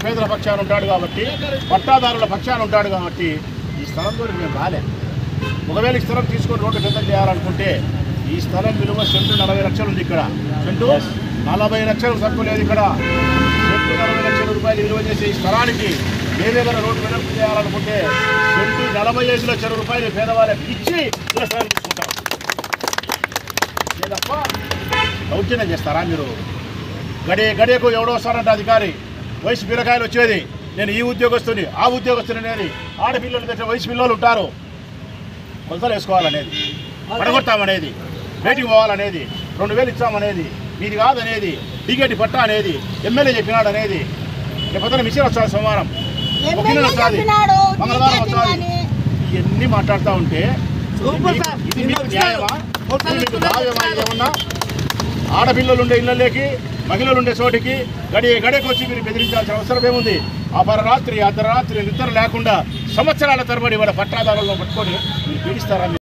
పేదల పక్షాన ఉంటాడు కాబట్టి, పట్టాదారుల పక్షాన ఉంటాడు కాబట్టి ఈ స్థలం ద్వారా మేము రాలే. ఒకవేళ ఈ స్థలం తీసుకొని రోడ్డు పెద్ద చేయాలనుకుంటే ఈ స్థలం విలువ సెంటు 40 లక్షలు ఉంది. ఇక్కడ సెంటు 40 లక్షలు తక్కువ లేదు. ఇక్కడ సెంటు 40 లక్షల రూపాయలు విలువ చేసే ఈ స్థలానికి ఏదైనా రోడ్డు వెడల్పు చేయాలనుకుంటే సెంటు 45 లక్షల రూపాయలు పేదవాళ్ళకి ఇచ్చి ఇలా స్థలం తీసుకుంటాం. లేదప్ప దౌర్జన్యం చేస్తారా మీరు? గడియకు ఎవడో వస్తారంట అధికారి, వయసు పిల్లకాయలు వచ్చేది, నేను ఈ ఉద్యోగస్తుని ఆ ఉద్యోగస్తుని అనేది, ఆడపిల్లలు దగ్గర వయసు పిల్లలు ఉంటారు, కొలతలు వేసుకోవాలనేది, పడగొట్టామనేది, బయటికి పోవాలనేది, 2000 ఇచ్చామనేది, ఇది కాదనేది, టికెట్ పట్టా అనేది, ఎమ్మెల్యే చెప్పినాడు అనేది, లేకపోతే మిషన్ వస్తుంది సోమవారం, వకీలు వస్తుంది, మంగళవారం వస్తుంది, ఇవన్నీ మాట్లాడుతూ ఉంటే ఇది మీకు న్యాయమా? మీకు భావ్యమా? ఏమన్నా ఆడపిల్లలు ఉండే ఇళ్ళలోకి, మహిళలు ఉండే చోటికి గడియకు వచ్చి మీరు బెదిరించాల్సిన అవసరం ఏముంది? అపరరాత్రి అర్ధరాత్రి నిద్ర లేకుండా సంవత్సరాల తరబడి వాళ్ళ పట్టాదారులను పట్టుకొని మీరు పీడిస్తారా?